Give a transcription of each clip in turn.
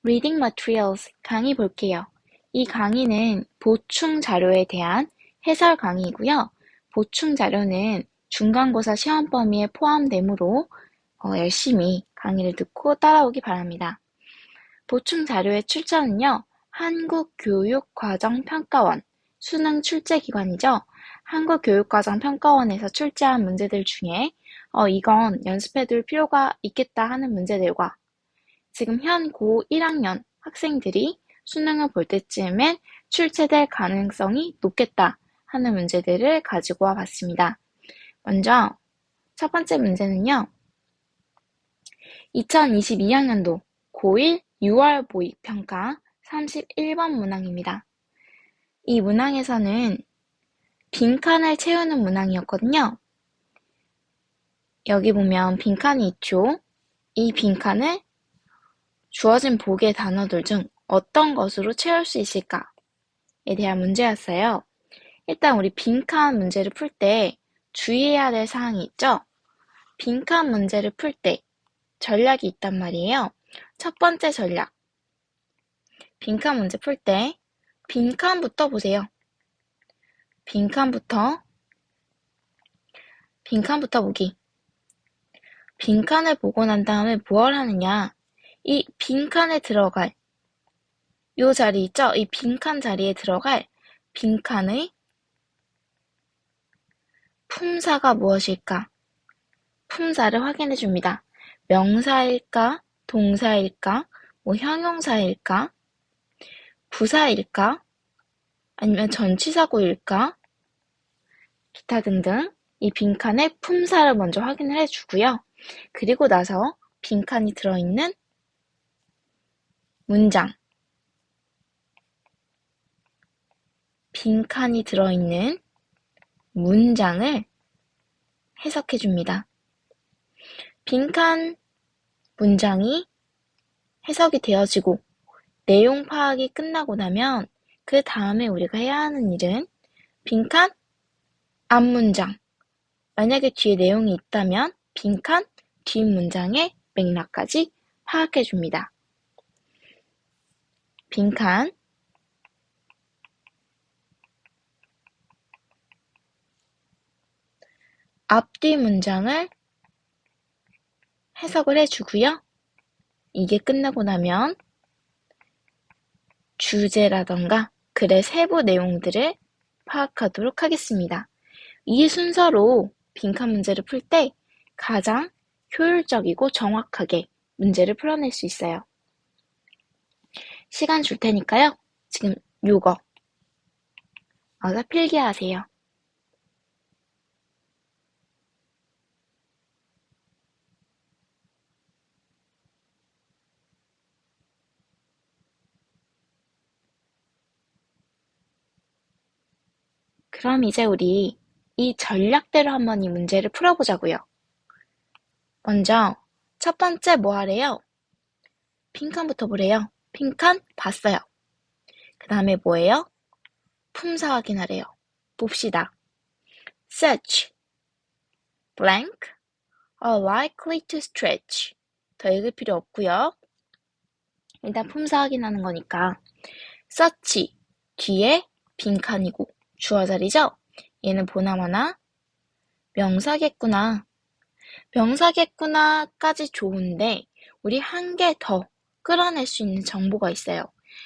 Reading materials 강의 볼게요. 이 강의는 보충 자료에 대한 해설 강의이고요. 보충 자료는 중간고사 시험 범위에 포함되므로 열심히 강의를 듣고 따라오기 바랍니다. 보충 자료의 출처는요. 한국교육과정평가원, 수능 출제기관이죠. 한국교육과정평가원에서 출제한 문제들 중에 이건 연습해둘 필요가 있겠다 하는 문제들과 지금 현 고 1학년 학생들이 수능을 볼 때쯤엔 출제될 가능성이 높겠다 하는 문제들을 가지고 와봤습니다. 먼저 첫 번째 문제는요. 2022학년도 고1 6월 모의평가 31번 문항입니다. 이 문항에서는 빈칸을 채우는 문항이었거든요. 여기 보면 빈칸이 있죠. 이 빈칸을 주어진 보기의 단어들 중 어떤 것으로 채울 수 있을까에 대한 문제였어요. 일단 우리 빈칸 문제를 풀 때 주의해야 될 사항이 있죠. 빈칸 문제를 풀 때 전략이 있단 말이에요. 첫 번째 전략. 빈칸 문제 풀 때 빈칸부터 보세요. 빈칸부터 보기. 빈칸을 보고 난 다음에 뭘 하느냐. 이 빈칸에 들어갈 요 자리 있죠? 이 빈칸 자리에 들어갈 빈칸의 품사가 무엇일까? 품사를 확인해 줍니다. 명사일까? 동사일까? 형용사일까? 부사일까? 아니면 전치사구일까? 기타 등등 이 빈칸의 품사를 먼저 확인을 해주고요. 그리고 나서 빈칸이 들어있는 문장, 빈칸이 들어있는 문장을 해석해 줍니다. 빈칸 문장이 해석이 되어지고 내용 파악이 끝나고 나면 그 다음에 우리가 해야 하는 일은 빈칸 앞문장, 만약에 뒤에 내용이 있다면 빈칸 뒷문장의 맥락까지 파악해 줍니다. 빈칸 앞뒤 문장을 해석을 해주고요. 이게 끝나고 나면 주제라던가 글의 세부 내용들을 파악하도록 하겠습니다. 이 순서로 빈칸 문제를 풀 때 가장 효율적이고 정확하게 문제를 풀어낼 수 있어요. 시간 줄 테니까요. 지금 요거 어서 필기하세요. 그럼 이제 우리 이 전략대로 한번 이 문제를 풀어보자고요. 먼저 첫 번째 뭐 하래요? 빈칸부터 보래요. 빈칸 봤어요. 그 다음에 뭐예요? 품사 확인하래요. 봅시다. Such blank are likely to stretch. 더 읽을 필요 없고요. 일단 품사 확인하는 거니까 such 뒤에 빈칸이고 주어 자리죠? 얘는 보나마나 명사겠구나. 명사겠구나까지 좋은데 우리 한 개 더 끌어낼 수 있는 정보가 있어요.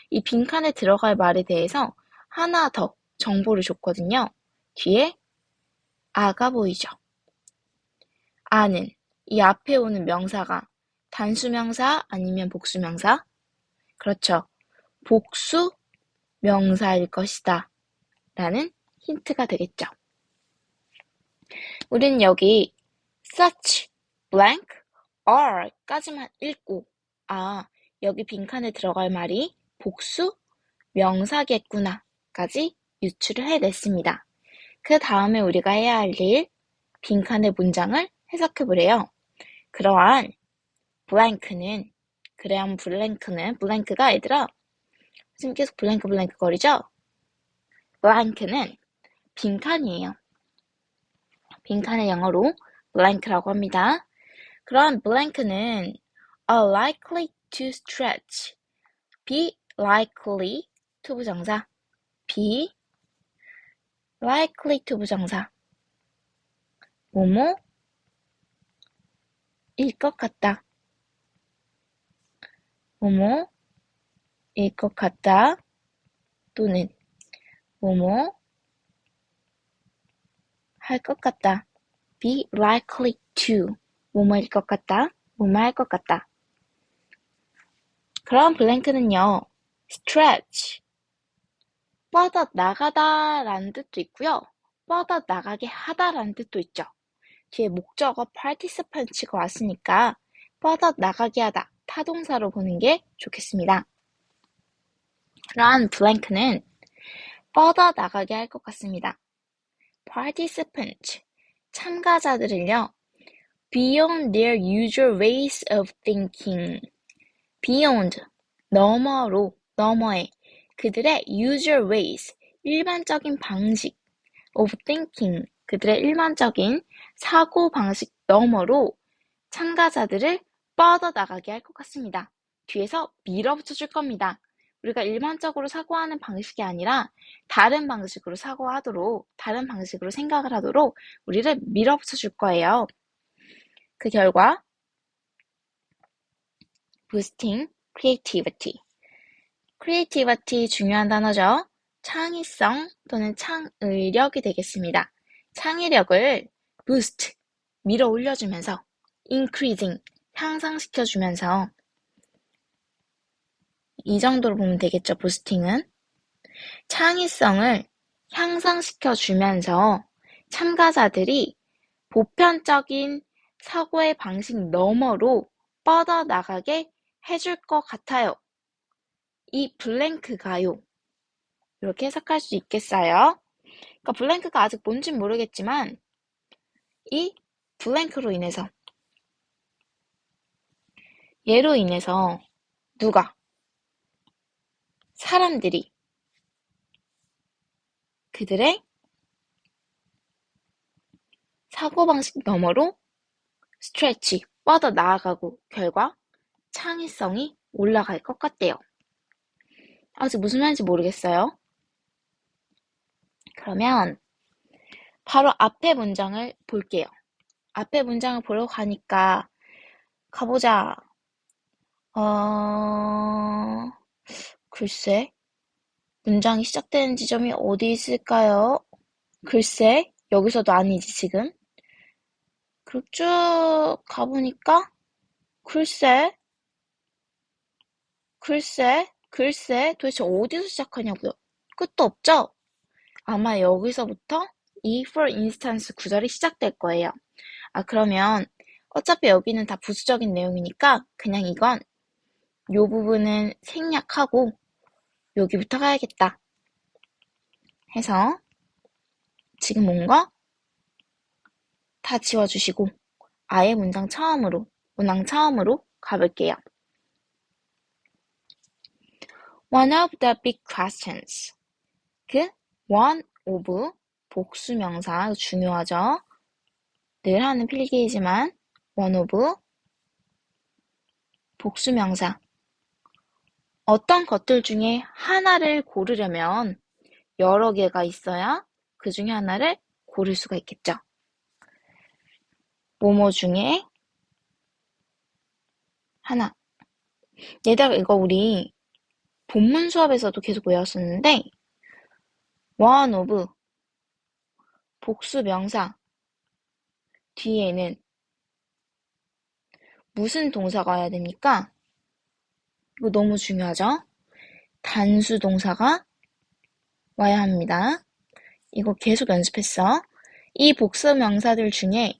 이 빈칸에 들어갈 말에 대해서 하나 더 정보를 줬거든요. 뒤에 아가 보이죠? 아는 이 앞에 오는 명사가 단수명사 아니면 복수명사? 그렇죠. 복수 명사일 것이다 라는 힌트가 되겠죠. 우린 여기 such blank are 까지만 읽고 여기 빈칸에 들어갈 말이 복수 명사겠구나 까지 유추를 해냈습니다. 그 다음에 우리가 해야 할 일, 빈칸의 문장을 해석해보래요. 그러한 블랭크는, 블랭크가 얘들아 지금 계속 블랭크 거리죠? 블랭크는 빈칸이에요. 빈칸의 영어로 blank라고 합니다. 그러한 blank는 are likely to stretch, be likely to 부정사. be likely to 부정사. 뭐뭐일 것 같다. 뭐뭐일 것 같다. 또는 뭐뭐 할 것 같다. be likely to 뭐뭐일 것 같다. 뭐뭐 할 것 같다. 그럼 블랭크는요. stretch 뻗어 나가다 라는 뜻도 있고요. 뻗어 나가게 하다 라는 뜻도 있죠. 뒤에 목적어 participants가 왔으니까 뻗어 나가게 하다 타동사로 보는 게 좋겠습니다. 그럼 블랭크는 뻗어 나가게 할 것 같습니다. participants 참가자들을요. beyond their usual ways of thinking beyond 너머로 너머에 그들의 usual ways 일반적인 방식 of thinking 그들의 일반적인 사고 방식 너머로 참가자들을 뻗어나가게 할 것 같습니다. 뒤에서 밀어붙여 줄 겁니다. 우리가 일반적으로 사고하는 방식이 아니라 다른 방식으로 사고하도록 다른 방식으로 생각을 하도록 우리를 밀어붙여 줄 거예요. 그 결과 boosting creativity creativity 중요한 단어죠. 창의성 또는 창의력이 되겠습니다. 창의력을 boost, 밀어 올려주면서 increasing, 향상시켜주면서 이 정도로 보면 되겠죠. boosting은. 창의성을 향상시켜주면서 참가자들이 보편적인 사고의 방식 너머로 뻗어나가게 해줄 것 같아요. 이 블랭크가요. 이렇게 해석할 수 있겠어요. 그러니까 블랭크가 아직 뭔진 모르겠지만 이 블랭크로 인해서 얘로 인해서 누가? 사람들이 그들의 사고방식 너머로 스트레치, 뻗어 나아가고 결과 창의성이 올라갈 것 같대요. 아직 무슨 말인지 모르겠어요. 그러면 바로 앞에 문장을 볼게요. 앞에 문장을 보러 가니까 가보자. 글쎄, 문장이 시작되는 지점이 어디 있을까요? 글쎄, 여기서도 아니지 지금. 그리고 쭉 가보니까 글쎄, 도대체 어디서 시작하냐고요? 끝도 없죠? 아마 여기서부터 이 for instance 구절이 시작될 거예요. 그러면 어차피 여기는 다 부수적인 내용이니까 그냥 이건 요 부분은 생략하고 여기부터 가야겠다 해서 지금 온 거 다 지워주시고 아예 문장 처음으로 가볼게요. One of the big questions. 그 one of 복수명사 중요하죠. 늘 하는 필기이지만 one of 복수명사. 어떤 것들 중에 하나를 고르려면 여러 개가 있어야 그 중에 하나를 고를 수가 있겠죠. 뭐뭐 중에 하나. 얘들아 이거 우리 본문 수업에서도 계속 외웠었는데 one of 복수명사 뒤에는 무슨 동사가 와야 됩니까? 이거 너무 중요하죠? 단수 동사가 와야 합니다. 이거 계속 연습했어. 이 복수명사들 중에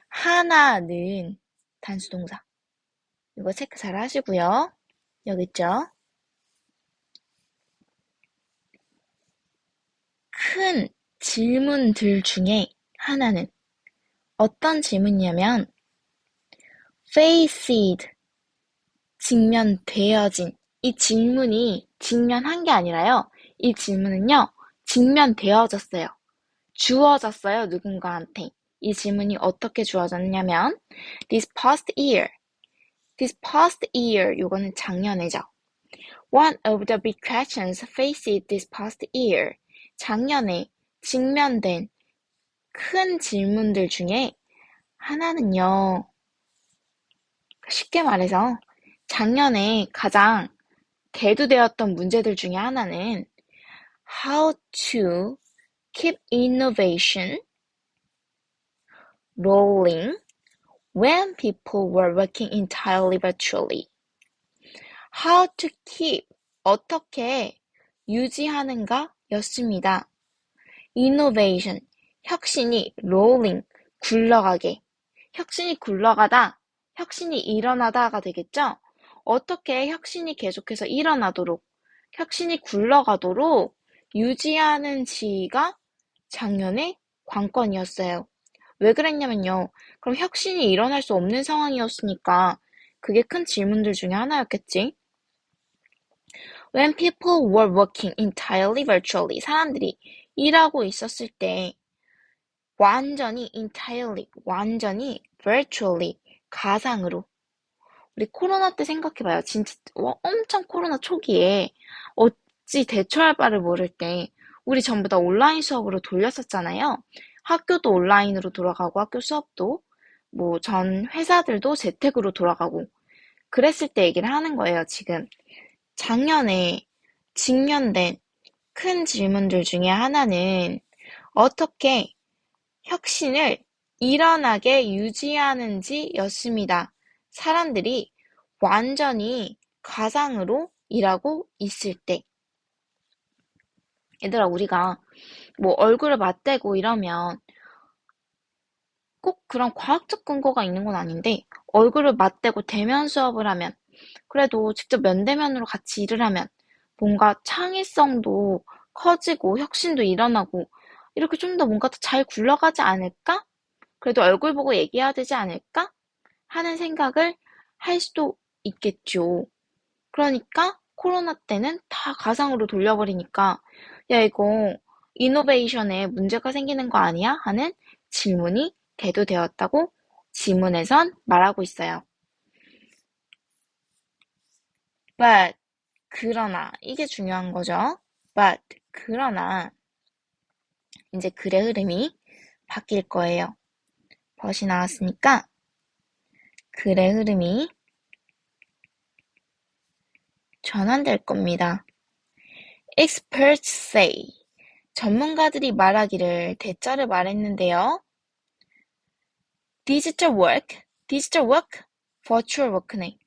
하나는 단수 동사. 이거 체크 잘 하시고요. 여기 있죠? 큰 질문들 중에 하나는 어떤 질문이냐면 faced, 직면되어진 이 질문이 직면한 게 아니라요. 이 질문은요. 직면되어졌어요. 주어졌어요. 누군가한테. 이 질문이 어떻게 주어졌냐면 This past year 요거는 작년이죠. One of the big questions faced this past year. 작년에 직면된 큰 질문들 중에 하나는요. 쉽게 말해서 작년에 가장 대두되었던 문제들 중에 하나는 How to keep innovation rolling when people were working entirely virtually. How to keep, 어떻게 유지하는가 였습니다. Innovation, 혁신이 rolling, 굴러가게. 혁신이 굴러가다, 혁신이 일어나다가 되겠죠? 어떻게 혁신이 계속해서 일어나도록, 혁신이 굴러가도록 유지하는지가 작년의 관건이었어요. 왜 그랬냐면요. 그럼 혁신이 일어날 수 없는 상황이었으니까 그게 큰 질문들 중에 하나였겠지. When people were working entirely virtually, 사람들이 일하고 있었을 때 완전히 entirely, 완전히 virtually, 가상으로. 우리 코로나 때 생각해봐요. 진짜 엄청 코로나 초기에 어찌 대처할 바를 모를 때 우리 전부 다 온라인 수업으로 돌렸었잖아요. 학교도 온라인으로 돌아가고 학교 수업도 뭐 전 회사들도 재택으로 돌아가고 그랬을 때 얘기를 하는 거예요, 지금. 작년에 직면된 큰 질문들 중에 하나는 어떻게 혁신을 일어나게 유지하는지 였습니다. 사람들이 완전히 가상으로 일하고 있을 때. 얘들아, 우리가 뭐 얼굴을 맞대고 이러면 꼭 그런 과학적 근거가 있는 건 아닌데 얼굴을 맞대고 대면 수업을 하면 그래도 직접 면대면으로 같이 일을 하면 뭔가 창의성도 커지고 혁신도 일어나고 이렇게 좀 더 뭔가 더 잘 굴러가지 않을까? 그래도 얼굴 보고 얘기해야 되지 않을까? 하는 생각을 할 수도 있겠죠. 그러니까 코로나 때는 다 가상으로 돌려버리니까 야 이거 이노베이션에 문제가 생기는 거 아니야? 하는 질문이 대두되었다고 지문에선 말하고 있어요. But 그러나 이게 중요한 거죠. But 그러나 이제 글의 흐름이 바뀔 거예요. 벗이 나왔으니까 글의 흐름이 전환될 겁니다. Experts say 전문가들이 말하기를 대자를 말했는데요. digital work, virtual work네.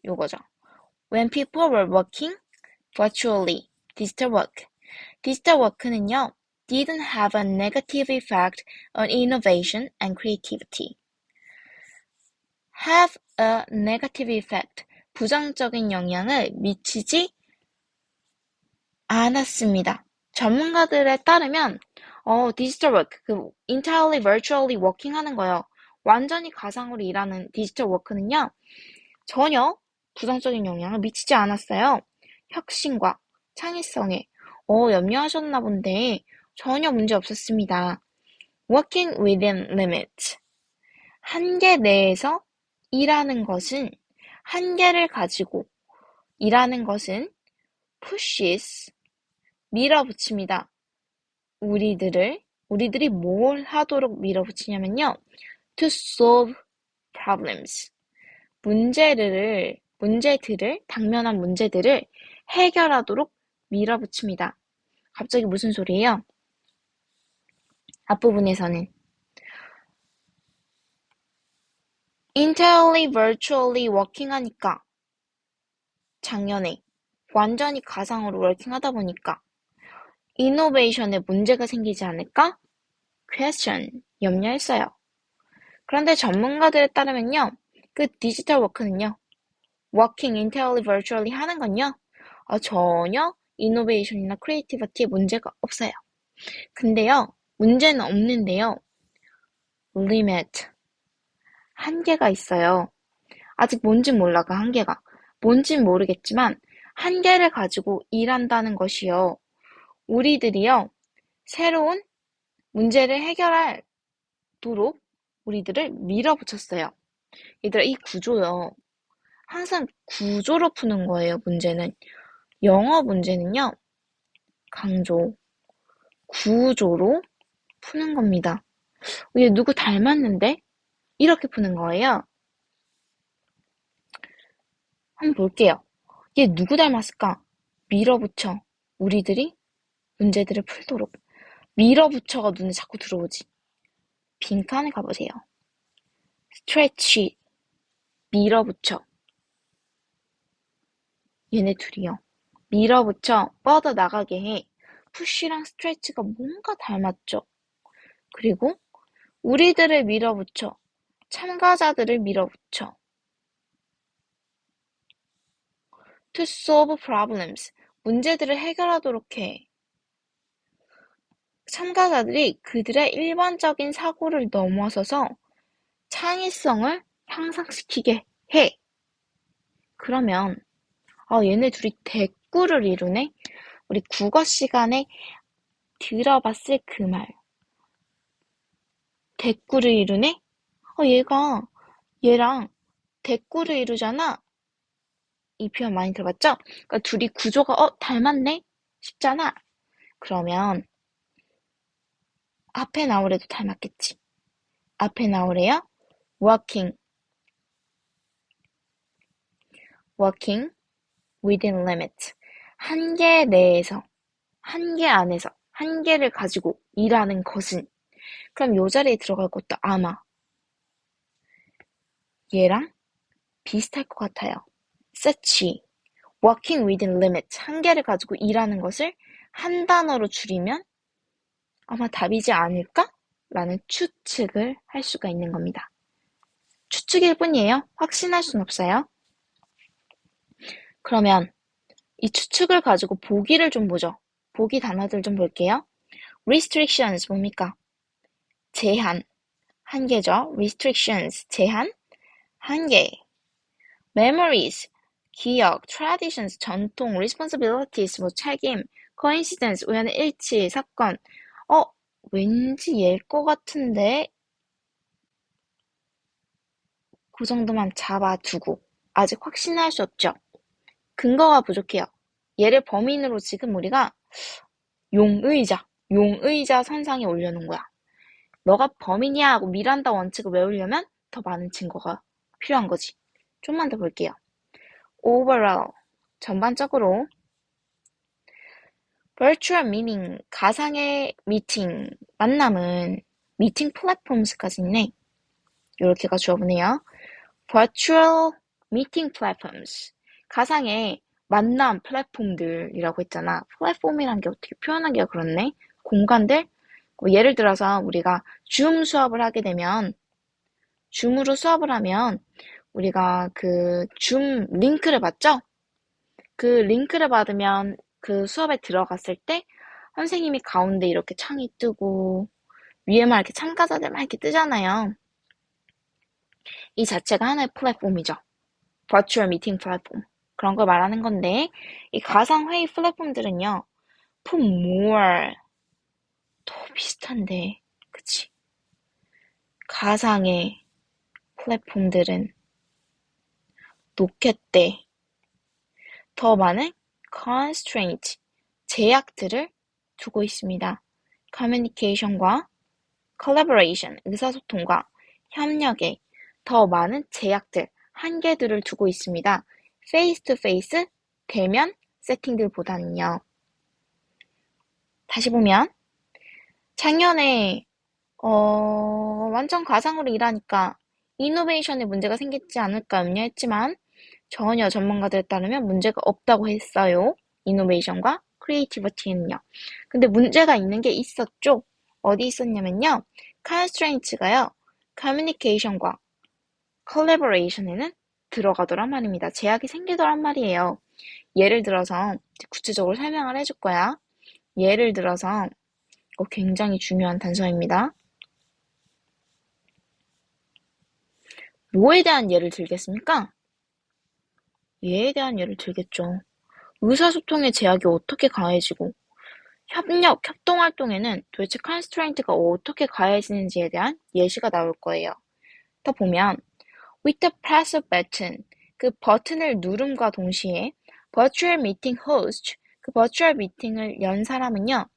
요거죠. When people were working virtually, digital work는요, didn't have a negative effect on innovation and creativity. have a negative effect, 부정적인 영향을 미치지 않았습니다. 전문가들에 따르면 디지털 워크, entirely virtually working 하는 거예요. 완전히 가상으로 일하는 디지털 워크는요. 전혀 부정적인 영향을 미치지 않았어요. 혁신과 창의성에 염려하셨나 본데 전혀 문제 없었습니다. Working within limits. 한계 내에서 일하는 것은 한계를 가지고 일하는 것은 pushes 밀어붙입니다. 우리들이 뭘 하도록 밀어붙이냐면요. to solve problems. 당면한 문제들을 해결하도록 밀어붙입니다. 갑자기 무슨 소리예요? 앞부분에서는 entirely virtually working 하니까 작년에 완전히 가상으로 워킹 하다 보니까 이노베이션에 문제가 생기지 않을까? question, 염려했어요. 그런데 전문가들에 따르면요. 그 디지털 워크는요. working entirely virtually 하는 건요. 전혀 이노베이션이나 크리에이티비티에 문제가 없어요. 근데요. 문제는 없는데요. limit, 한계가 있어요. 아직 뭔진 몰라, 그 한계가. 뭔진 모르겠지만 한계를 가지고 일한다는 것이요. 우리들이요. 새로운 문제를 해결하도록 우리들을 밀어붙였어요. 얘들아, 이 구조요. 항상 구조로 푸는 거예요, 문제는. 영어 문제는요, 강조, 구조로 푸는 겁니다. 얘 누구 닮았는데? 이렇게 푸는 거예요. 한번 볼게요. 얘 누구 닮았을까? 밀어붙여. 우리들이 문제들을 풀도록. 밀어붙여가 눈에 자꾸 들어오지. 빈칸에 가보세요. 스트레치, 밀어붙여. 얘네 둘이요. 밀어붙여, 뻗어 나가게 해. 푸쉬랑 스트레치가 뭔가 닮았죠. 그리고 우리들을 밀어붙여. 참가자들을 밀어붙여. To solve problems. 문제들을 해결하도록 해. 참가자들이 그들의 일반적인 사고를 넘어서서 창의성을 향상시키게 해. 그러면 얘네 둘이 대꾸를 이루네? 우리 국어 시간에 들어봤을 그 말. 대꾸를 이루네? 얘랑 대꾸를 이루잖아. 이 표현 많이 들어봤죠? 그러니까 둘이 구조가 닮았네? 싶잖아. 그러면 앞에 나오래도 닮았겠지. 앞에 나오래요. Working within limits. 한계 내에서, 한계 안에서, 한계를 가지고 일하는 것은. 그럼 요 자리에 들어갈 것도 아마 얘랑 비슷할 것 같아요. such, working within limits. 한계를 가지고 일하는 것을 한 단어로 줄이면 아마 답이지 않을까? 라는 추측을 할 수가 있는 겁니다. 추측일 뿐이에요. 확신할 순 없어요. 그러면 이 추측을 가지고 보기를 좀 보죠. 보기 단어들 좀 볼게요. restrictions 뭡니까? 제한, 한계죠. restrictions, 제한, 한계. memories, 기억, traditions, 전통, responsibilities, 책임, coincidence, 우연의 일치, 사건. 왠지 얘일 것 같은데 그 정도만 잡아두고 아직 확신할 수 없죠. 근거가 부족해요. 얘를 범인으로 지금 우리가 용의자 선상에 올려놓은 거야. 너가 범인이야 하고 미란다 원칙을 외우려면 더 많은 증거가 필요한 거지. 좀만 더 볼게요. overall, 전반적으로. virtual meeting, 가상의 미팅, 만남은 미팅 플랫폼스까지 있네. 이렇게가 주어보네요. virtual meeting platforms, 가상의 만남 플랫폼들이라고 했잖아. 플랫폼이란 게 어떻게 표현하기가 그렇네. 공간들. 예를 들어서 우리가 줌 수업을 하게 되면, 줌으로 수업을 하면 우리가 그 줌 링크를 받죠? 그 링크를 받으면 그 수업에 들어갔을 때 선생님이 가운데 이렇게 창이 뜨고 위에만 이렇게 참가자들만 이렇게 뜨잖아요. 이 자체가 하나의 플랫폼이죠. 버추얼 미팅 플랫폼. 그런 걸 말하는 건데, 이 가상회의 플랫폼들은요, put more, 더 비슷한데, 그치? 가상의 플랫폼들은 놓겠대. 더 많은 constraint, 제약들을 두고 있습니다. communication과 collaboration, 의사소통과 협력에 더 많은 제약들, 한계들을 두고 있습니다. face to face, 대면 세팅들보다는요. 다시 보면 작년에 완전 가상으로 일하니까 이노베이션에 문제가 생기지 않을까 염려했지만 전혀 전문가들에 따르면 문제가 없다고 했어요. 이노베이션과 크리에이티비티는요. 근데 문제가 있는 게 있었죠. 어디 있었냐면요. constraints가요. communication과 collaboration에는 들어가더란 말입니다. 제약이 생기더란 말이에요. 예를 들어서 구체적으로 설명을 해줄 거야. 예를 들어서 굉장히 중요한 단서입니다. 뭐에 대한 예를 들겠습니까? 얘에 대한 예를 들겠죠. 의사소통의 제약이 어떻게 가해지고 협동활동에는 도대체 constraint가 어떻게 가해지는지에 대한 예시가 나올 거예요. 더 보면 with the press of button, 그 버튼을 누름과 동시에 virtual meeting host, 그 virtual 미팅을 연 사람은요,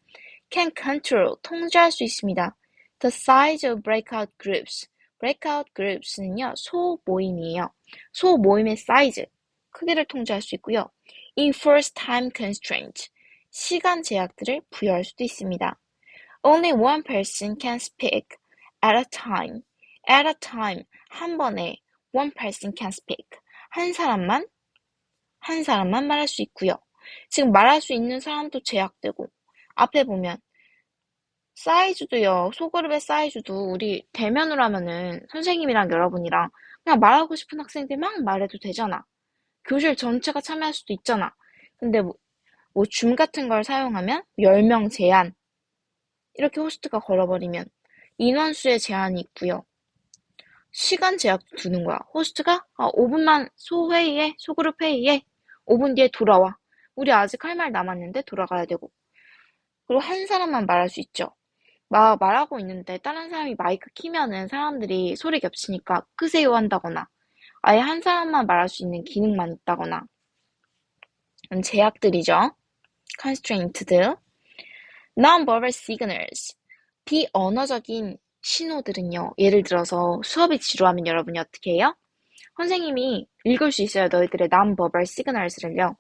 can control, 통제할 수 있습니다. The size of breakout groups. breakout groups는요, 소모임이에요. 소모임의 사이즈, 크기를 통제할 수 있고요. enforce time constraint, 시간 제약들을 부여할 수도 있습니다. Only one person can speak at a time. at a time, 한 번에 one person can speak. 한 사람만 말할 수 있고요. 지금 말할 수 있는 사람도 제약되고, 앞에 보면 사이즈도요, 소그룹의 사이즈도 우리 대면으로 하면은 선생님이랑 여러분이랑 그냥 말하고 싶은 학생들 막 말해도 되잖아. 교실 전체가 참여할 수도 있잖아. 근데 줌 같은 걸 사용하면 10명 제한, 이렇게 호스트가 걸어버리면 인원수의 제한이 있고요. 시간 제약도 두는 거야. 호스트가 5분만 소회의에, 소그룹 회의에 5분 뒤에 돌아와. 우리 아직 할 말 남았는데 돌아가야 되고. 그리고 한 사람만 말할 수 있죠. 말하고 있는데 다른 사람이 마이크 키면은 사람들이 소리 겹치니까 끄세요 한다거나 아예 한 사람만 말할 수 있는 기능만 있다거나 이런 제약들이죠. constraint들. Non-verbal signals. 비언어적인 신호들은요. 예를 들어서 수업이 지루하면 여러분이 어떻게 해요? 선생님이 읽을 수 있어요. 너희들의 non-verbal signals를요.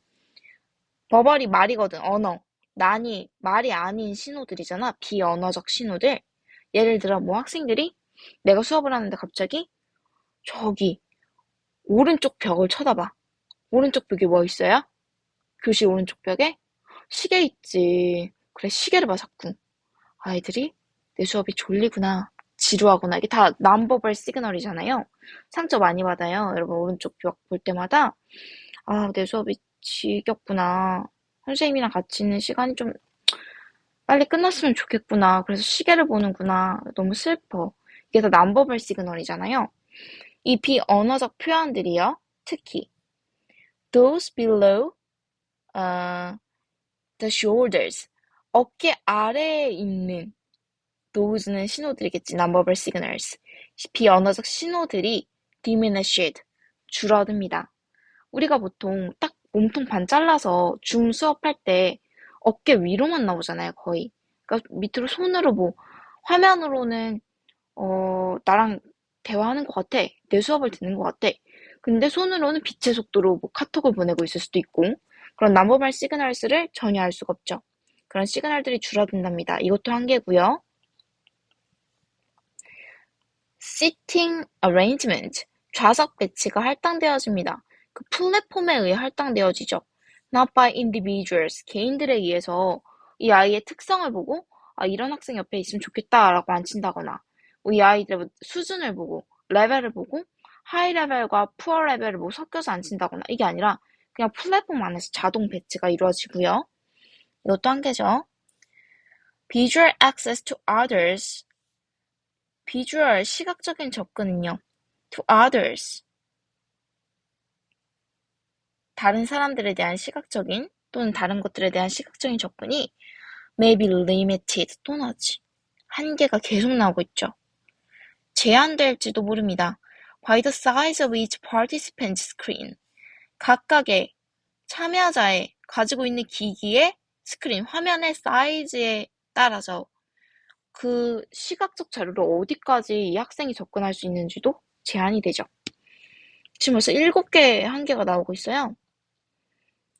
버벌이 말이거든. 언어. 난이 말이 아닌 신호들이잖아. 비언어적 신호들. 예를 들어 뭐 학생들이 내가 수업을 하는데 갑자기 저기 오른쪽 벽을 쳐다봐. 오른쪽 벽에 뭐 있어요? 교실 오른쪽 벽에 시계 있지. 그래 시계를 봐 자꾸. 아이들이 내 수업이 졸리구나. 지루하구나. 이게 다 non-verbal 시그널이잖아요. 상처 많이 받아요. 여러분 오른쪽 벽 볼 때마다 내 수업이 지겹구나. 선생님이랑 같이 있는 시간이 좀 빨리 끝났으면 좋겠구나. 그래서 시계를 보는구나. 너무 슬퍼. 이게 다 non-verbal 시그널이잖아요. 이 비언어적 표현들이요. 특히 those below the shoulders, 어깨 아래에 있는 those는 신호들이겠지. non-verbal signals. 비언어적 신호들이 diminished, 줄어듭니다. 우리가 보통 딱 몸통 반 잘라서 줌 수업할 때 어깨 위로만 나오잖아요, 거의. 그러니까 밑으로 손으로 화면으로는 나랑 대화하는 것 같아. 내 수업을 듣는 것 같아. 근데 손으로는 빛의 속도로 카톡을 보내고 있을 수도 있고, 그런 non-verbal 시그널스를 전혀 알 수가 없죠. 그런 시그널들이 줄어든답니다. 이것도 한계고요. Seating arrangement, 좌석 배치가 할당되어집니다. 그 플랫폼에 의해 할당되어지죠. Not by individuals, 개인들에 의해서 이 아이의 특성을 보고 이런 학생 옆에 있으면 좋겠다라고 앉힌다거나 이 아이들의 수준을 보고 레벨을 보고 하이 레벨과 푸어 레벨을 섞여서 앉힌다거나 이게 아니라 그냥 플랫폼 안에서 자동 배치가 이루어지고요. 이것도 한계죠. Visual access to others, 비주얼, 시각적인 접근은요. to others, 다른 사람들에 대한 시각적인 또는 다른 것들에 대한 시각적인 접근이 may be limited, 또 나지. 한계가 계속 나오고 있죠. 제한될지도 모릅니다. by the size of each participant's screen, 각각의 참여자의 가지고 있는 기기의 스크린, 화면의 사이즈에 따라서 그 시각적 자료를 어디까지 이 학생이 접근할 수 있는지도 제한이 되죠. 지금 벌써 7개의 한계가 나오고 있어요.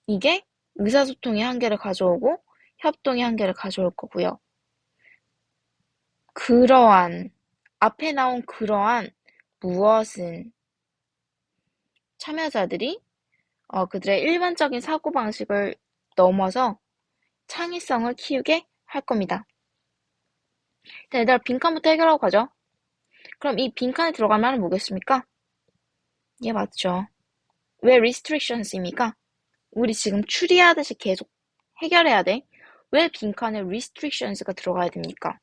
이게 의사소통의 한계를 가져오고 협동의 한계를 가져올 거고요. 앞에 나온 그러한 무엇은 참여자들이 그들의 일반적인 사고방식을 넘어서 창의성을 키우게 할 겁니다. 자, 얘들아 빈칸부터 해결하고 가죠. 그럼 이 빈칸에 들어갈 말은 뭐겠습니까? 예, 맞죠. 왜 restrictions입니까? 우리 지금 추리하듯이 계속 해결해야 돼. 왜 빈칸에 restrictions가 들어가야 됩니까?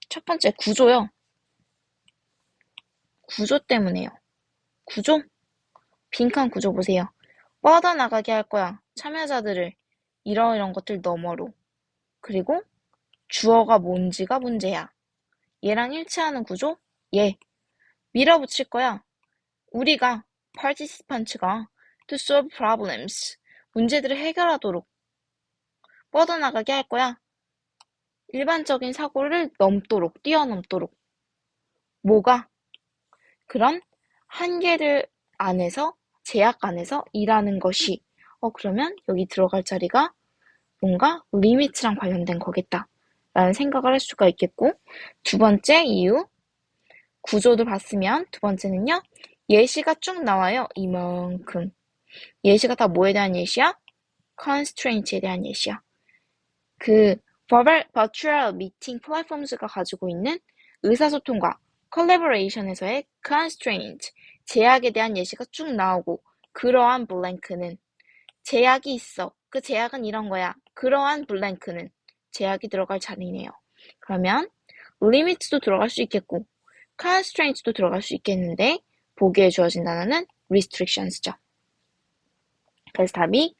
첫 번째, 구조요. 구조 때문에요. 구조? 빈칸 구조 보세요. 뻗어나가게 할 거야. 참여자들을 이런 것들 너머로. 그리고 주어가 뭔지가 문제야. 얘랑 일치하는 구조? 얘. 밀어붙일 거야. 우리가 participant가 to solve problems 문제들을 해결하도록 뻗어나가게 할 거야. 일반적인 사고를 넘도록 뛰어넘도록 뭐가 그런 한계를 안에서 제약 안에서 일하는 것이 그러면 여기 들어갈 자리가 뭔가 리미트랑 관련된 거겠다 라는 생각을 할 수가 있겠고 두 번째 이유 구조도 봤으면 두 번째는요 예시가 쭉 나와요. 이만큼 예시가 다 뭐에 대한 예시야? constraint에 대한 예시야. 그 virtual meeting 플랫폼스가 가지고 있는 의사소통과 collaboration에서의 constraint, 제약에 대한 예시가 쭉 나오고 그러한 블랭크는 제약이 있어. 그 제약은 이런 거야. 그러한 블랭크는 제약이 들어갈 자리네요. 그러면 limit도 들어갈 수 있겠고 constraint도 들어갈 수 있겠는데 보기에 주어진 단어는 restrictions죠. 그래서 답이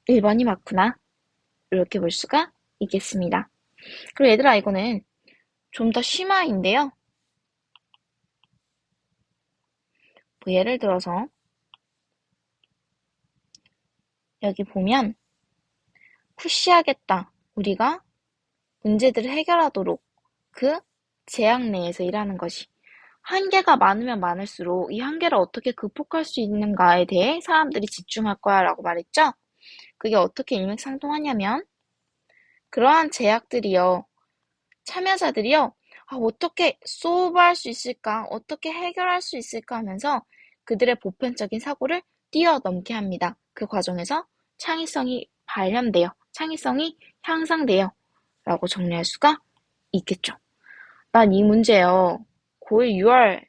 1번이 맞구나. 이렇게 볼 수가 있겠습니다. 그리고 얘들아 이거는 좀 더 심화인데요. 뭐 예를 들어서 여기 보면 푸시하겠다. 우리가 문제들을 해결하도록 그 제약 내에서 일하는 것이 한계가 많으면 많을수록 이 한계를 어떻게 극복할 수 있는가에 대해 사람들이 집중할 거야 라고 말했죠. 그게 어떻게 일맥상통하냐면 그러한 제약들이요. 참여자들이요. 어떻게 solve할 수 있을까? 어떻게 해결할 수 있을까 하면서 그들의 보편적인 사고를 뛰어넘게 합니다. 그 과정에서 창의성이 발현돼요. 창의성이 향상돼요. 라고 정리할 수가 있겠죠. 난 이 문제요. 고1 6월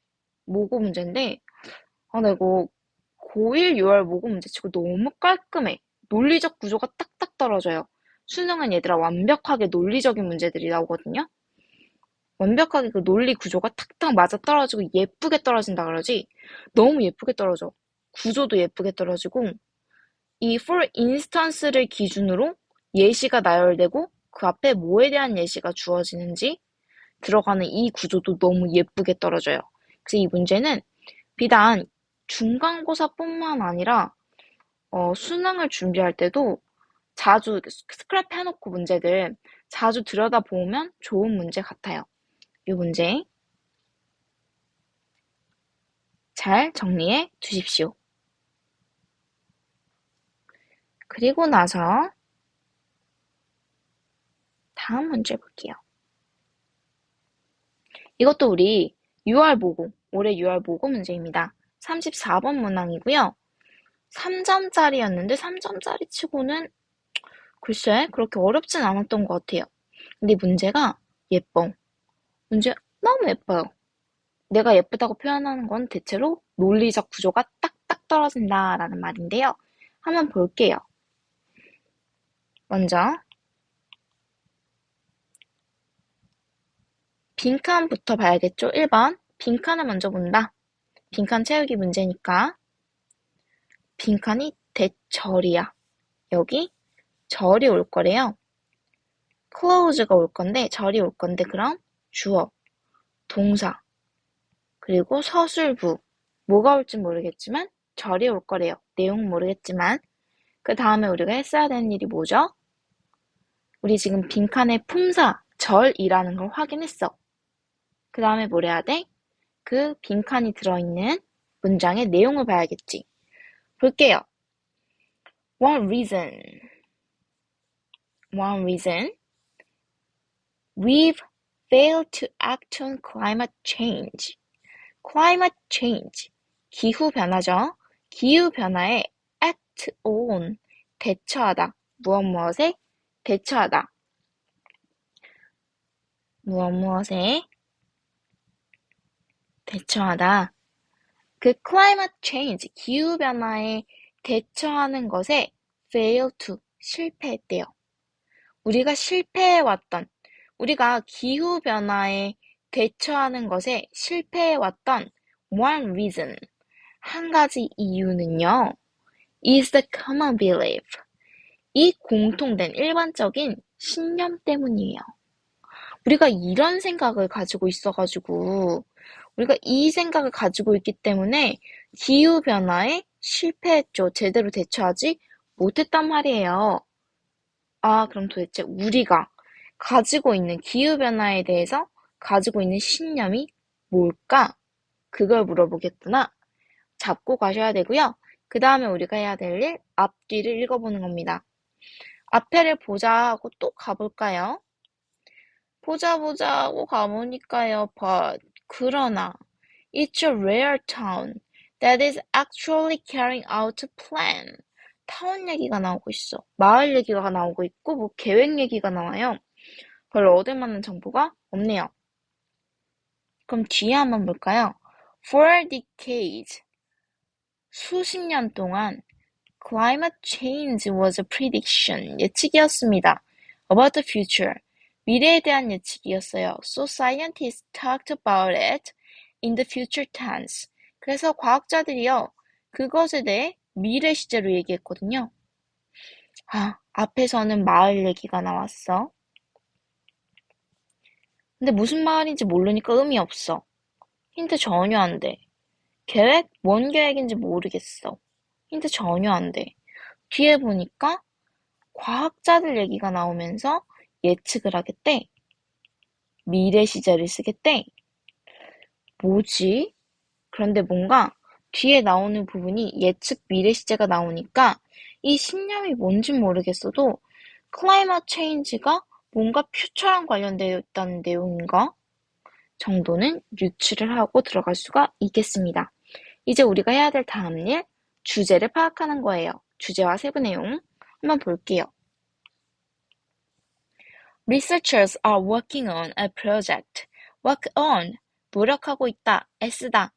모고 문제인데 나 이거 고1 6월 모고 문제 치고 너무 깔끔해. 논리적 구조가 딱딱 떨어져요. 수능은 얘들아 완벽하게 논리적인 문제들이 나오거든요. 완벽하게 그 논리 구조가 탁탁 맞아떨어지고 예쁘게 떨어진다 그러지 너무 예쁘게 떨어져. 구조도 예쁘게 떨어지고 이 for instance를 기준으로 예시가 나열되고 그 앞에 뭐에 대한 예시가 주어지는지 들어가는 이 구조도 너무 예쁘게 떨어져요. 그래서 이 문제는 비단 중간고사뿐만 아니라 수능을 준비할 때도 자주 스크랩 해놓고 문제들 자주 들여다보면 좋은 문제 같아요. 이 문제 잘 정리해 두십시오. 그리고 나서 다음 문제 볼게요. 이것도 우리 6월 모고, 올해 6월 모고 문제입니다. 34번 문항이고요. 3점짜리였는데 3점짜리 치고는 글쎄 그렇게 어렵진 않았던 것 같아요. 근데 문제가 예뻐. 문제 너무 예뻐요. 내가 예쁘다고 표현하는 건 대체로 논리적 구조가 딱딱 떨어진다라는 말인데요. 한번 볼게요. 먼저 빈칸부터 봐야겠죠? 1번 빈칸을 먼저 본다. 빈칸 채우기 문제니까 빈칸이 대절이야. 여기 절이 올 거래요. close가 올 건데 절이 올 건데 그럼 주어, 동사, 그리고 서술부 뭐가 올진 모르겠지만 절이 올 거래요. 내용 모르겠지만 그 다음에 우리가 했어야 되는 일이 뭐죠? 우리 지금 빈칸의 품사, 절이라는 걸 확인했어. 그 다음에 뭘 해야 돼? 그 빈칸이 들어있는 문장의 내용을 봐야겠지. 볼게요. One reason we've failed to act on climate change. climate change, 기후변화죠. 기후변화에 act on, 대처하다. 무엇에 대처하다. 무엇에 대처하다. 그 climate change, 기후변화에 대처하는 것에 fail to, 실패했대요. 우리가 실패해왔던, 우리가 기후변화에 대처하는 것에 실패해왔던 one reason, 한 가지 이유는요, is the common belief, 이 공통된 일반적인 신념 때문이에요. 우리가 이런 생각을 가지고 있어가지고 우리가 이 생각을 가지고 있기 때문에 기후변화에 실패했죠. 제대로 대처하지 못했단 말이에요. 아, 그럼 도대체 우리가 가지고 있는 기후변화에 대해서 가지고 있는 신념이 뭘까? 그걸 물어보겠구나. 잡고 가셔야 되고요. 그 다음에 우리가 해야 될 일, 앞뒤를 읽어보는 겁니다. 앞에를 보자 하고 또 가볼까요? 보자 하고 가보니까요. 그러나 it's a rare town that is actually carrying out a plan. 타운 얘기가 나오고 있어. 마을 얘기가 나오고 있고 뭐 계획 얘기가 나와요. 별로 얻을 만한 정보가 없네요. 그럼 뒤에 한번 볼까요? For decades, 수십 년 동안 climate change was a prediction, 예측이었습니다. About the future, 미래에 대한 예측이었어요. So scientists talked about it in the future tense. 그래서 과학자들이요, 그것에 대해 미래 시제로 얘기했거든요. 앞에서는 마을 얘기가 나왔어. 근데 무슨 마을인지 모르니까 의미 없어. 힌트 전혀 안 돼. 계획? 뭔 계획인지 모르겠어. 힌트 전혀 안 돼. 뒤에 보니까 과학자들 얘기가 나오면서 예측을 하겠대. 미래 시제를 쓰겠대. 뭐지? 그런데 뭔가 뒤에 나오는 부분이 예측 미래 시제가 나오니까 이 신념이 뭔진 모르겠어도 클라이머 체인지가 뭔가 퓨처랑 관련되어 있다는 내용인가? 정도는 유추를 하고 들어갈 수가 있겠습니다. 이제 우리가 해야 될 다음 일, 주제를 파악하는 거예요. 주제와 세부 내용 한번 볼게요. Researchers are working on a project. work on, 노력하고 있다, 애쓰다.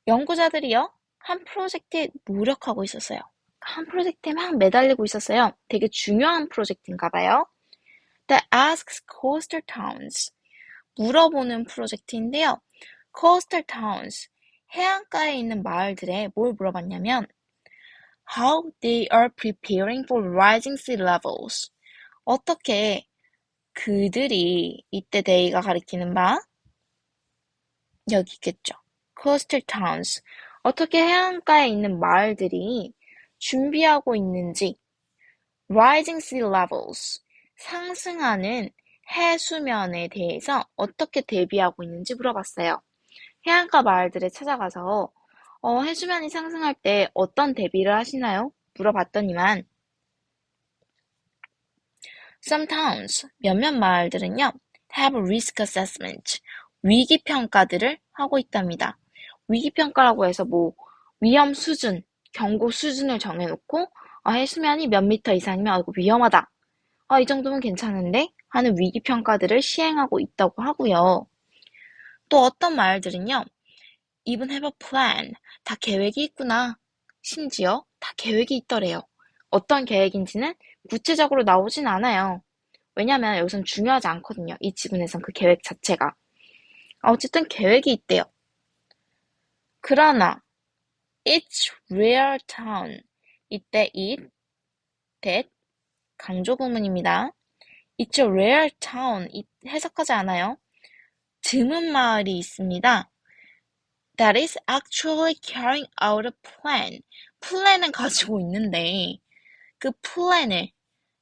연구자들이요, 한 프로젝트에 노력하고 있었어요. 한 프로젝트에 막 매달리고 있었어요. 되게 중요한 프로젝트인가 봐요. That asks coastal towns. 물어보는 프로젝트인데요. coastal towns, 해안가에 있는 마을들에 뭘 물어봤냐면 how they are preparing for rising sea levels. 어떻게 그들이, 이때 they가 가리키는 바 여기 있겠죠. coastal towns, 어떻게 해안가에 있는 마을들이 준비하고 있는지, rising sea levels, 상승하는 해수면에 대해서 어떻게 대비하고 있는지 물어봤어요. 해안가 마을들에 찾아가서 해수면이 상승할 때 어떤 대비를 하시나요? 물어봤더니만 Some towns, 몇몇 마을들은요, have risk assessment, 위기 평가들을 하고 있답니다. 위기 평가라고 해서 뭐 위험 수준, 경고 수준을 정해놓고 해수면이 몇 미터 이상이면 아이고 위험하다. 이 정도면 괜찮은데 하는 위기 평가들을 시행하고 있다고 하고요. 또 어떤 마을들은요, even have a plan, 다 계획이 있구나. 심지어 다 계획이 있더래요. 어떤 계획인지는 구체적으로 나오진 않아요. 왜냐면 여기선 중요하지 않거든요. 이 지문에선 그 계획 자체가. 어쨌든 계획이 있대요. 그러나 it's rare town. 이때 it, that, 강조 구문입니다. It's a rare town. 해석하지 않아요. 드문 마을이 있습니다. That is actually carrying out a plan. 플랜은 가지고 있는데 그 플랜을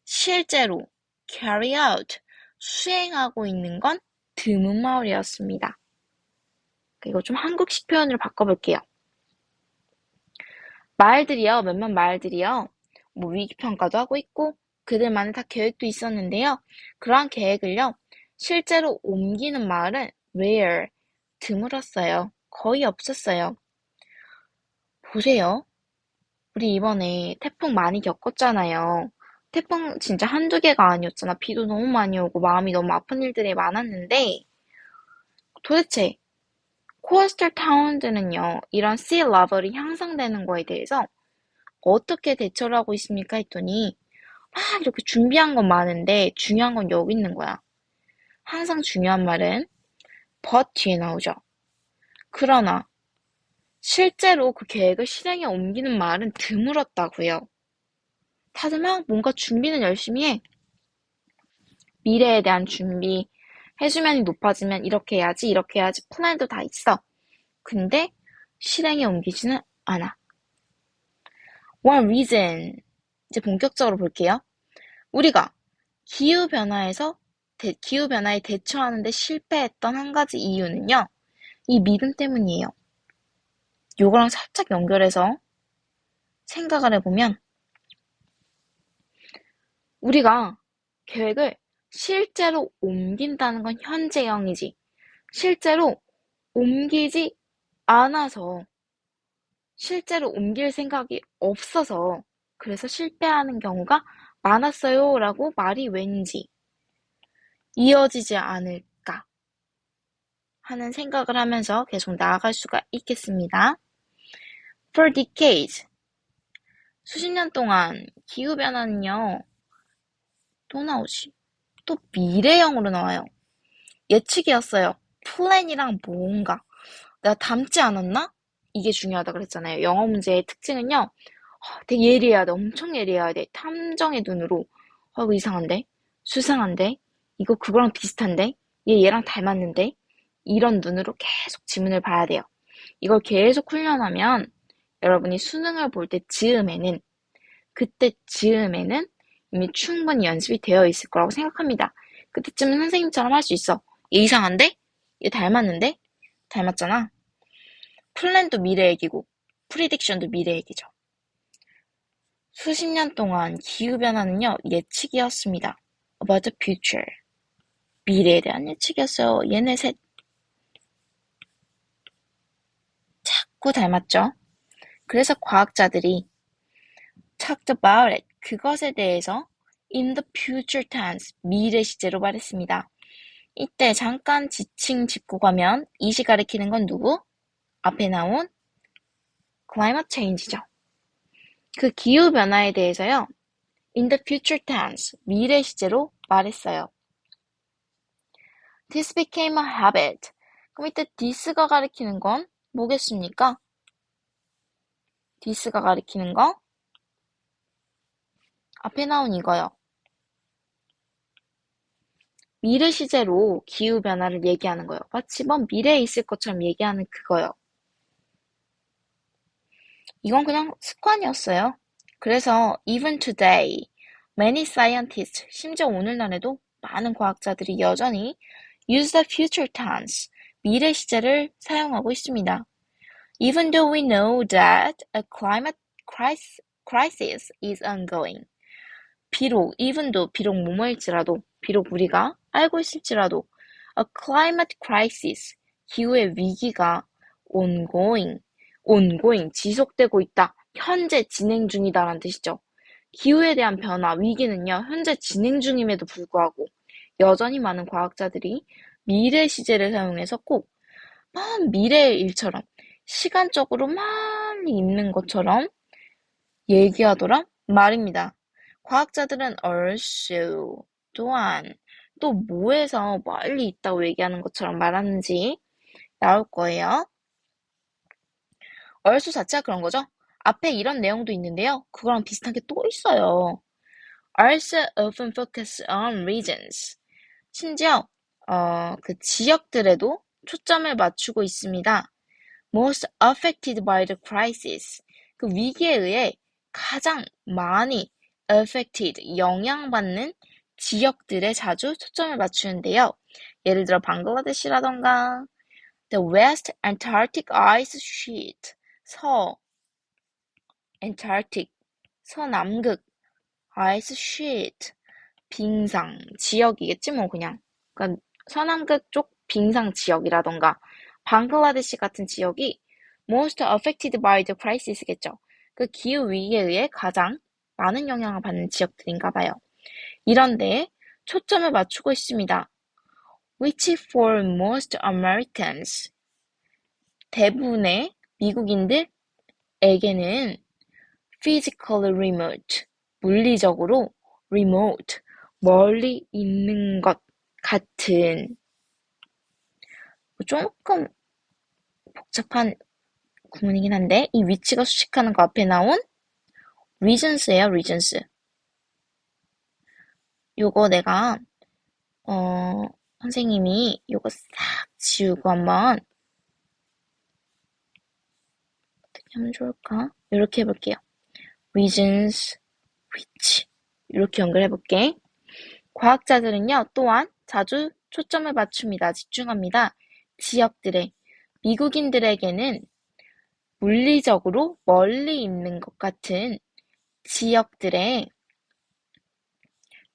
실제로 carry out, 수행하고 있는 건 드문 마을이었습니다. 이거 좀 한국식 표현으로 바꿔볼게요. 마을들이요, 몇몇 마을들이요, 뭐 위기평가도 하고 있고 그들만의 다 계획도 있었는데요. 그러한 계획을요, 실제로 옮기는 마을은 rare, 드물었어요. 거의 없었어요. 보세요. 우리 이번에 태풍 많이 겪었잖아요. 태풍 진짜 한두 개가 아니었잖아. 비도 너무 많이 오고 마음이 너무 아픈 일들이 많았는데 도대체 코스털 타운드는요, 이런 sea level이 향상되는 거에 대해서 어떻게 대처를 하고 있습니까? 했더니 막 이렇게 준비한 건 많은데 중요한 건 여기 있는 거야. 항상 중요한 말은 but 뒤에 나오죠. 그러나 실제로 그 계획을 실행에 옮기는 말은 드물었다고요. 다들 막 뭔가 준비는 열심히 해. 미래에 대한 준비, 해수면이 높아지면 이렇게 해야지, 이렇게 해야지 플랜도 다 있어. 근데 실행에 옮기지는 않아. One reason. 이제 본격적으로 볼게요. 우리가 기후변화에 대처하는데 실패했던 한 가지 이유는요. 이 믿음 때문이에요. 요거랑 살짝 연결해서 생각을 해보면 우리가 계획을 실제로 옮긴다는 건 현재형이지 실제로 옮기지 않아서 실제로 옮길 생각이 없어서 그래서 실패하는 경우가 많았어요 라고 말이 왠지 이어지지 않을까 하는 생각을 하면서 계속 나아갈 수가 있겠습니다. For decades, 수십 년 동안 기후변화는요, 또 나오지. 또 미래형으로 나와요. 예측이었어요. 플랜이랑 뭔가. 내가 닮지 않았나? 이게 중요하다 그랬잖아요. 영어 문제의 특징은요, 되게 예리해야 돼. 엄청 예리해야 돼. 탐정의 눈으로. 이거 이상한데? 수상한데? 이거 그거랑 비슷한데? 얘랑 닮았는데? 이런 눈으로 계속 지문을 봐야 돼요. 이걸 계속 훈련하면 여러분이 수능을 볼 때 그때 즈음에는 이미 충분히 연습이 되어 있을 거라고 생각합니다. 그때쯤은 선생님처럼 할 수 있어. 얘 이상한데? 얘 닮았는데? 닮았잖아. 플랜도 미래 얘기고 프리딕션도 미래 얘기죠. 수십 년 동안 기후변화는요, 예측이었습니다. About the future. 미래에 대한 예측이었어요. 얘네 셋 자꾸 닮았죠. 그래서 과학자들이 talked about it. 그것에 대해서 in the future tense, 미래 시제로 말했습니다. 이때 잠깐 지칭 짚고 가면 이시 가리키는 건 누구? 앞에 나온 climate change죠. 그 기후변화에 대해서요. in the future tense, 미래 시제로 말했어요. This became a habit. 그럼 이때 this가 가리키는 건 뭐겠습니까? this가 가리키는 거 앞에 나온 이거요. 미래 시제로 기후변화를 얘기하는 거예요. 마치 먼 미래에 있을 것처럼 얘기하는 그거요. 이건 그냥 습관이었어요. 그래서 even today, many scientists, 심지어 오늘날에도 많은 과학자들이 여전히 use the future tense, 미래 시제를 사용하고 있습니다. Even though we know that a climate crisis is ongoing. 비록 뭐뭐일지라도, 비록 우리가 알고 있을지라도, a climate crisis, 기후의 위기가 ongoing, 지속되고 있다, 현재 진행 중이다라는 뜻이죠. 기후에 대한 변화, 위기는요, 현재 진행 중임에도 불구하고 여전히 많은 과학자들이 미래 시제를 사용해서 꼭 먼 미래의 일처럼 시간적으로 멀리 있는 것처럼 얘기하더란 말입니다. 과학자들은 also 또한 또 뭐에서 멀리 있다고 얘기하는 것처럼 말하는지 나올 거예요. also 자체가 그런 거죠. 앞에 이런 내용도 있는데요. 그거랑 비슷한 게 또 있어요. also often focus on regions. 심지어 그 지역들에도 초점을 맞추고 있습니다. most affected by the crisis. 그 위기에 의해 가장 많이 affected, 영향받는 지역들에 자주 초점을 맞추는데요. 예를 들어 방글라데시라던가 the West Antarctic Ice Sheet, 서남극 Ice Sheet, 빙상 지역이겠지 뭐 그냥. 그러니까 서남극 쪽 빙상 지역이라던가 방글라데시 같은 지역이 most affected by the crisis겠죠. 그 기후 위기에 의해 가장 많은 영향을 받는 지역들인가 봐요. 이런 데에 초점을 맞추고 있습니다. Which for most Americans, 대부분의 미국인들에게는 physically remote, 물리적으로 remote, 멀리 있는 것 같은 조금 복잡한 구문이긴 한데 이 위치가 수식하는 거 앞에 나온 regions예요, regions. 요거 내가 선생님이 요거 싹 지우고 한번 하면 좋을까? 이렇게 해볼게요. regions which 이렇게 연결해볼게. 과학자들은요, 또한 자주 초점을 맞춥니다. 집중합니다. 지역들에. 미국인들에게는 물리적으로 멀리 있는 것 같은 지역들에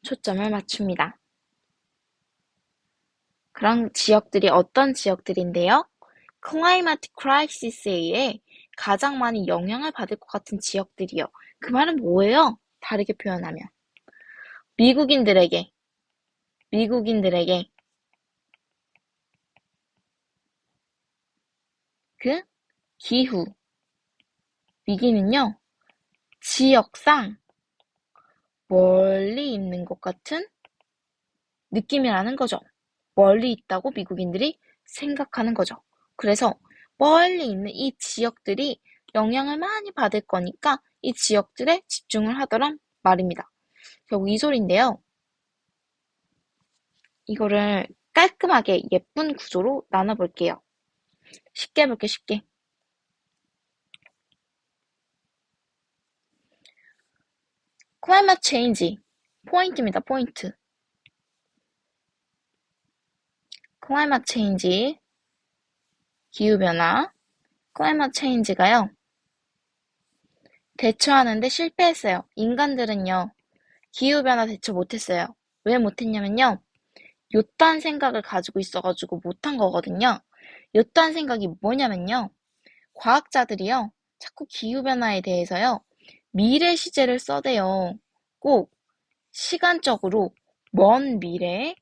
초점을 맞춥니다. 그런 지역들이 어떤 지역들인데요? 클라이마틱 크라이시스에 의해 가장 많이 영향을 받을 것 같은 지역들이요. 그 말은 뭐예요? 다르게 표현하면 미국인들에게 그 기후 위기는요. 지역상 멀리 있는 것 같은 느낌이라는 거죠. 멀리 있다고 미국인들이 생각하는 거죠. 그래서 멀리 있는 이 지역들이 영향을 많이 받을 거니까 이 지역들에 집중을 하더란 말입니다. 결국 이 소리인데요. 이거를 깔끔하게 예쁜 구조로 나눠볼게요. 쉽게 해볼게요, 쉽게. climate change. 포인트입니다, 포인트. climate change. 기후변화. climate change가요. 대처하는데 실패했어요. 인간들은요. 기후변화 대처 못했어요. 왜 못했냐면요. 요딴 생각을 가지고 있어가지고 못한 거거든요. 요딴 생각이 뭐냐면요. 과학자들이요. 자꾸 기후변화에 대해서요. 미래 시제를 써대요. 꼭 시간적으로 먼 미래에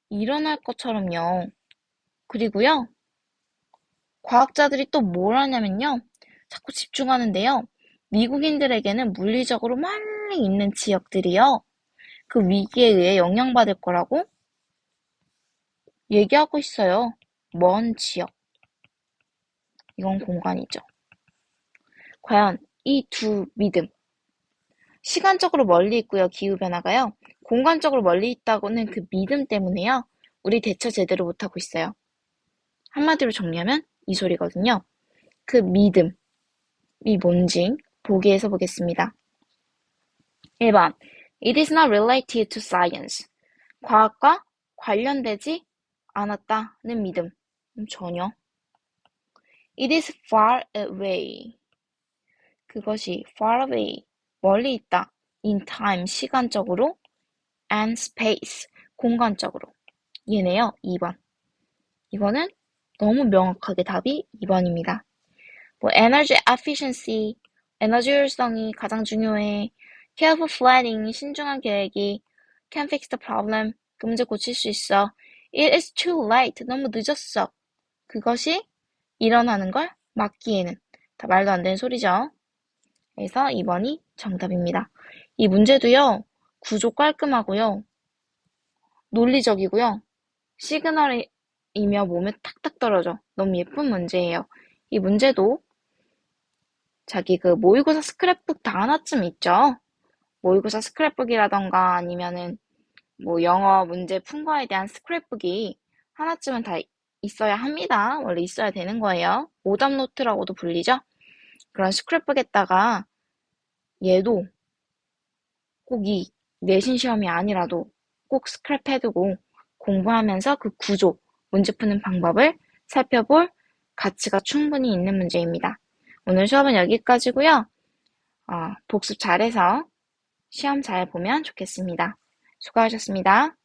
일어날 것처럼요. 그리고요. 과학자들이 또 뭘 하냐면요. 자꾸 집중하는데요. 미국인들에게는 물리적으로 멀리 있는 지역들이요. 그 위기에 의해 영향받을 거라고 얘기하고 있어요. 먼 지역. 이건 공간이죠. 과연 이 두 믿음. 시간적으로 멀리 있고요. 기후변화가요. 공간적으로 멀리 있다고는 그 믿음 때문에요. 우리 대처 제대로 못하고 있어요. 한마디로 정리하면 이 소리거든요. 그 믿음이 뭔지 보기에서 보겠습니다. 1번. It is not related to science. 과학과 관련되지 않았다는 믿음. 전혀. It is far away. 그것이 far away, 멀리 있다. in time, 시간적으로. and space, 공간적으로. 얘네요, 2번. 이거는 너무 명확하게 답이 2번입니다. 뭐 energy efficiency, 에너지 효율성이 가장 중요해. careful planning, 신중한 계획이 can fix the problem, 그 문제 고칠 수 있어. it is too late, 너무 늦었어. 그것이 일어나는 걸 막기에는. 다 말도 안 되는 소리죠. 그래서 2번이 정답입니다. 이 문제도요. 구조 깔끔하고요. 논리적이고요. 시그널이며 몸에 탁탁 떨어져. 너무 예쁜 문제예요. 이 문제도 자기 그 모의고사 스크랩북 다 하나쯤 있죠. 모의고사 스크랩북이라던가 아니면은 뭐 영어 문제 푼 거에 대한 스크랩북이 하나쯤은 다 있어야 합니다. 원래 있어야 되는 거예요. 오답 노트라고도 불리죠. 그런 스크랩북에다가 얘도 꼭 이 내신 시험이 아니라도 꼭 스크랩해두고 공부하면서 그 구조, 문제 푸는 방법을 살펴볼 가치가 충분히 있는 문제입니다. 오늘 수업은 여기까지고요. 복습 잘해서 시험 잘 보면 좋겠습니다. 수고하셨습니다.